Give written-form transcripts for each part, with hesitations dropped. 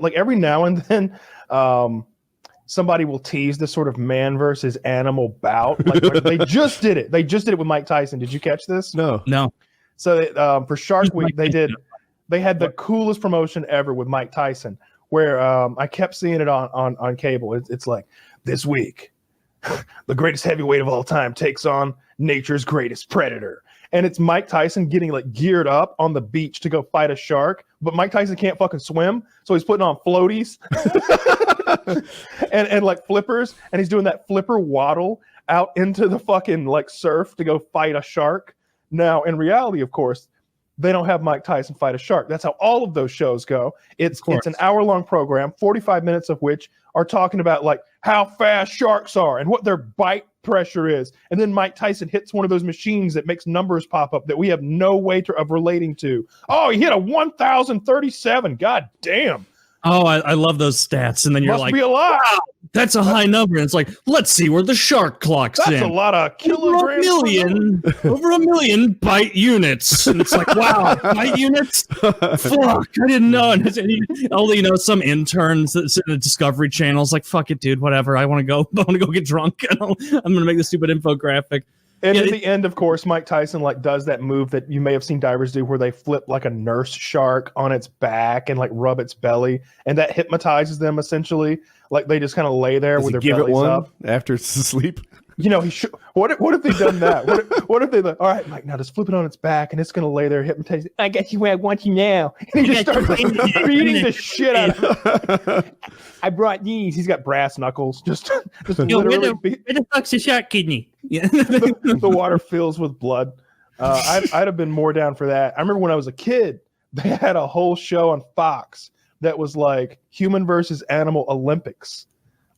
like every now and then, somebody will tease this sort of man versus animal bout. Like they just did it. They just did it with Mike Tyson. Did you catch this? No. So for Shark Week, they had the coolest promotion ever with Mike Tyson, where I kept seeing it on cable. It's like, this week, the greatest heavyweight of all time takes on nature's greatest predator. And it's Mike Tyson getting like geared up on the beach to go fight a shark, but Mike Tyson can't fucking swim, so he's putting on floaties and like flippers, and he's doing that flipper waddle out into the fucking like surf to go fight a shark. Now, in reality, of course, they don't have Mike Tyson fight a shark. That's how all of those shows go. It's an hour-long program, 45 minutes of which are talking about like how fast sharks are and what their bite pressure is. And then Mike Tyson hits one of those machines that makes numbers pop up that we have no way of relating to. Oh, he hit a 1,037. God damn. Oh, I love those stats. And then you're Must be a lot. wow, that's a high number. And it's like, let's see where the shark clocks in. That's a lot of kilograms. Over a million bite units. And it's like, wow, bite units? Fuck, I didn't know. And some interns that sit in the Discovery Channel is like, fuck it, dude, whatever. I want to go get drunk. I'm going to make this stupid infographic. And at the end, of course, Mike Tyson like does that move that you may have seen divers do where they flip like a nurse shark on its back and like rub its belly, and that hypnotizes them essentially. Like they just kind of lay there with their bellies up after it's asleep. You know, what if they've done that? What if they like, all right, Mike, now just flip it on its back and it's going to lay there hypnotizing. I got you where I want you now. And he just starts beating the shit out of him. I brought these. He's got brass knuckles. Just literally. Where the fuck's the shark kidney? Yeah. the water fills with blood. I'd have been more down for that. I remember when I was a kid, they had a whole show on Fox that was like human versus animal Olympics.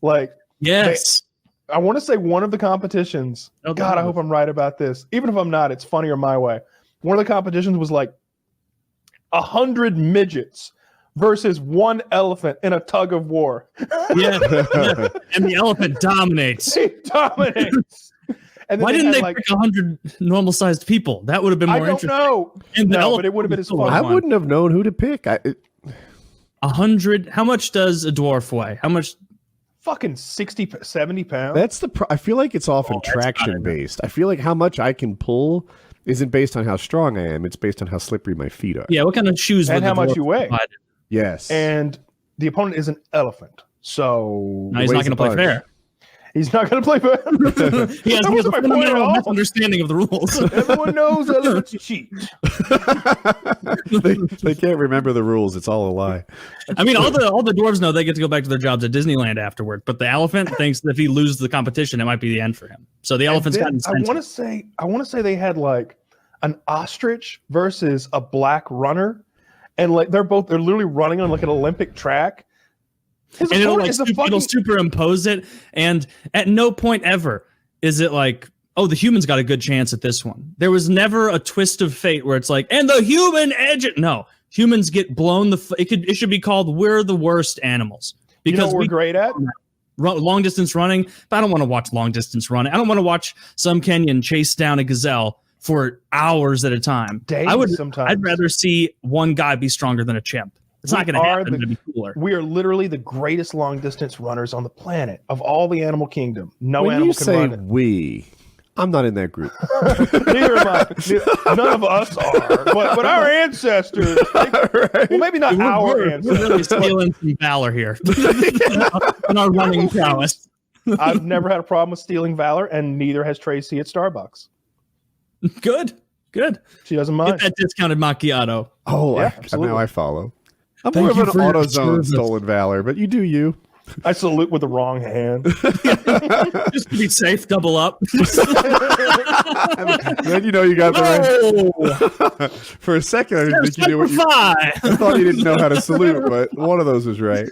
Like, yes. I want to say one of the competitions, God, I hope I'm right about this. Even if I'm not, it's funnier my way. One of the competitions was like 100 midgets versus one elephant in a tug of war. Yeah. And the elephant dominates. He dominates. And why didn't they pick 100 normal-sized people? That would have been more interesting. I don't know. But it would have been as fun. I wouldn't have known who to pick. 100. How much does a dwarf weigh? How much? Fucking 60, 70 pounds. That's I feel like it's often traction based. I feel like how much I can pull isn't based on how strong I am. It's based on how slippery my feet are. Yeah, what kind of shoes and how much you weigh. Provide? Yes. And the opponent is an elephant. So no, he's not going to play fair. He's not going to play fair. He has a fundamental misunderstanding of the rules. Everyone knows elephants cheat. they can't remember the rules. It's all a lie. I mean, all the dwarves know they get to go back to their jobs at Disneyland afterward, but the elephant thinks that if he loses the competition, it might be the end for him. So the elephant's got incentive. I want to say they had like an ostrich versus a black runner, and like they're literally running on like an Olympic track. And it'll superimpose it, and at no point ever is it like, oh, the human's got a good chance at this one. There was never a twist of fate where it's like, and the human edge it. No, humans get blown it should be called we're the worst animals because we're great at long distance running. But I don't want to watch long distance running. I don't want to watch some Kenyan chase down a gazelle for hours at a time. Sometimes. I'd rather see one guy be stronger than a chimp. It's not going to happen to be cooler. We are literally the greatest long distance runners on the planet of all the animal kingdom. No when animal you can say run it. We, I'm not in that group. Neither am I. None of us are. But our ancestors. Well, maybe not our ancestors. We're really stealing some valor here. In our running prowess. I've never had a problem with stealing valor, and neither has Tracy at Starbucks. Good. She doesn't mind. Get that discounted macchiato. Oh, yeah, now I follow. I'm more of an AutoZone stolen valor, but you do you. I salute with the wrong hand. Just to be safe, double up. Then you know you got the right. For a second, I didn't think you knew what you. I thought you didn't know how to salute, but one of those was right.